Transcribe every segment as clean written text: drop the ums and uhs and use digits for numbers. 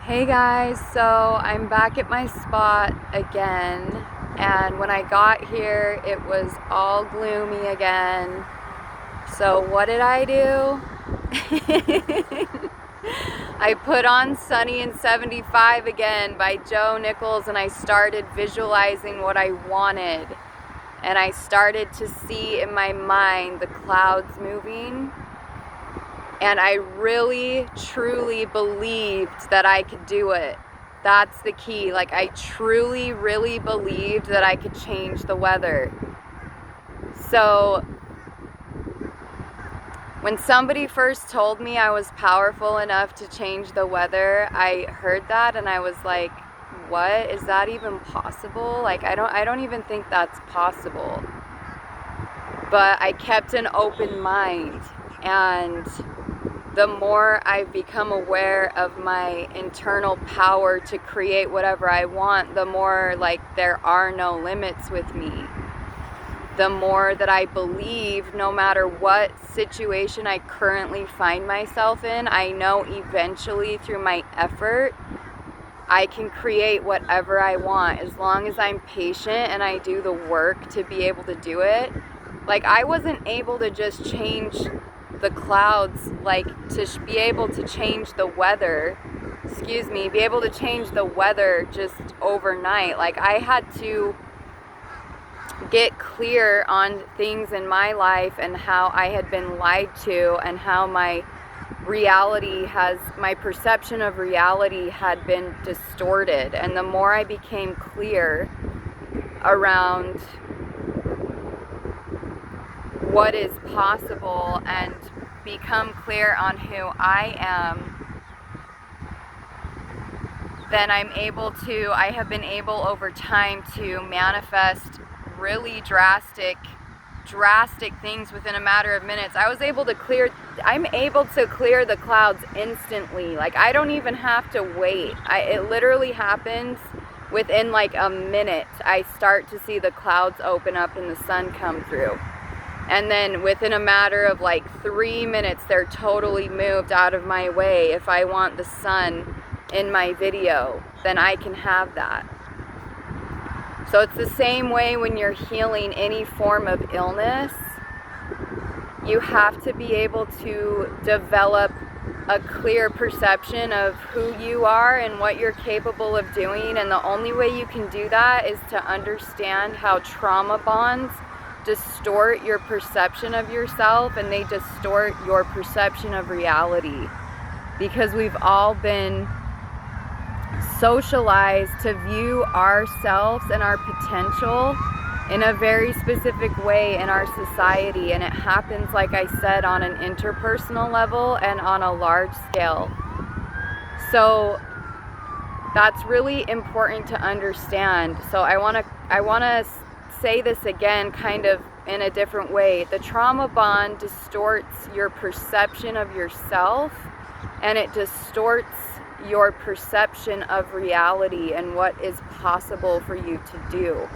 Hey guys, so I'm back at my spot again, and when I got here it was all gloomy again. So what did I do? I put on Sunny and 75 again by Joe Nichols, and I started visualizing what I wanted, and I started to see in my mind the clouds moving. And I really, truly believed that I could do it. That's the key. Like, I truly, really believed that I could change the weather. So, when somebody first told me I was powerful enough to change the weather, I heard that and I was like, what? Is that even possible? Like, I don't even think that's possible. But I kept an open mind, and the more I've become aware of my internal power to create whatever I want, the more like there are no limits with me. The more that I believe, no matter what situation I currently find myself in, I know eventually through my effort, I can create whatever I want as long as I'm patient and I do the work to be able to do it. Like, I wasn't able to just change the clouds, like to be able to change the weather, be able to change the weather just overnight. Like, I had to get clear on things in my life and how I had been lied to, and how my perception of reality had been distorted. And the more I became clear around what is possible and become clear on who I am, then I have been able over time to manifest really drastic things within a matter of minutes. I'm able to clear the clouds instantly. Like, I don't even have to wait. It literally happens within like a minute. I start to see the clouds open up and the sun come through. And then within a matter of like 3 minutes, they're totally moved out of my way. If I want the sun in my video, then I can have that. So it's the same way when you're healing any form of illness. You have to be able to develop a clear perception of who you are and what you're capable of doing. And the only way you can do that is to understand how trauma bonds distort your perception of yourself, and they distort your perception of reality, because we've all been socialized to view ourselves and our potential in a very specific way in our society. And it happens, like I said, on an interpersonal level and on a large scale. So that's really important to understand. So I want to say this again, kind of in a different way. The trauma bond distorts your perception of yourself, and it distorts your perception of reality and what is possible for you to do.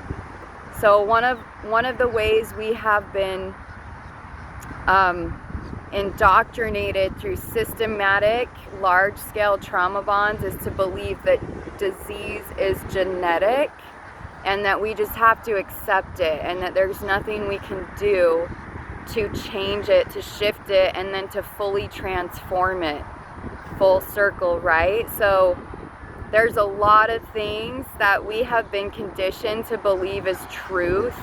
So one of the ways we have been indoctrinated through systematic, large-scale trauma bonds is to believe that disease is genetic, and that we just have to accept it, and that there's nothing we can do to change it, to shift it, and then to fully transform it. Full circle, right? So there's a lot of things that we have been conditioned to believe as truth.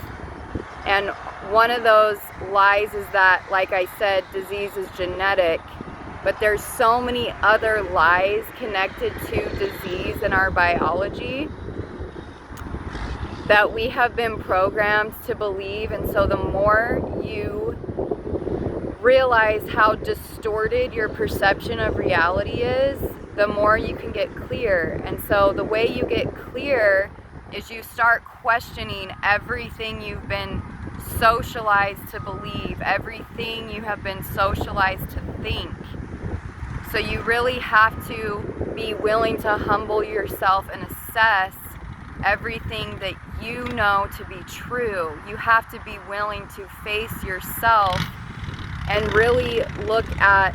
And one of those lies is that, like I said, disease is genetic. But there's so many other lies connected to disease in our biology that we have been programmed to believe. And so the more you realize how distorted your perception of reality is, the more you can get clear. And so the way you get clear is you start questioning everything you've been socialized to believe, everything you have been socialized to think. So you really have to be willing to humble yourself and assess everything that you know to be true. You have to be willing to face yourself and really look at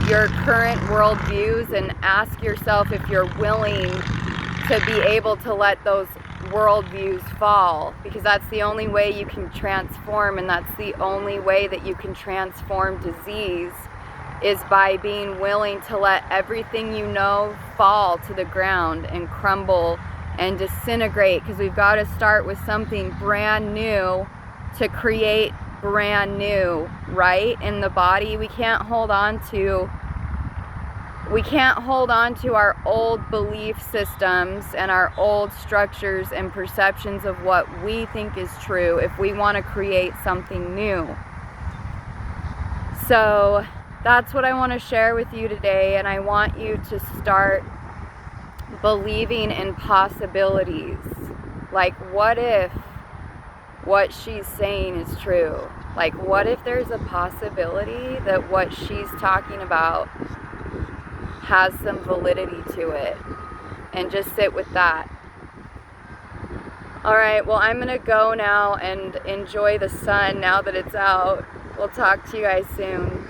your current worldviews and ask yourself if you're willing to be able to let those worldviews fall, because that's the only way you can transform, and that's the only way that you can transform disease, is by being willing to let everything you know fall to the ground and crumble and disintegrate, because we've got to start with something brand new to create brand new, right? In the body, we can't hold on to our old belief systems and our old structures and perceptions of what we think is true if we want to create something new. So that's what I want to share with you today, and I want you to start believing in possibilities. Like, what if what she's saying is true? Like, what if there's a possibility that what she's talking about has some validity to it? And just sit with that. Alright, well, I'm gonna go now and enjoy the sun now that it's out. We'll talk to you guys soon.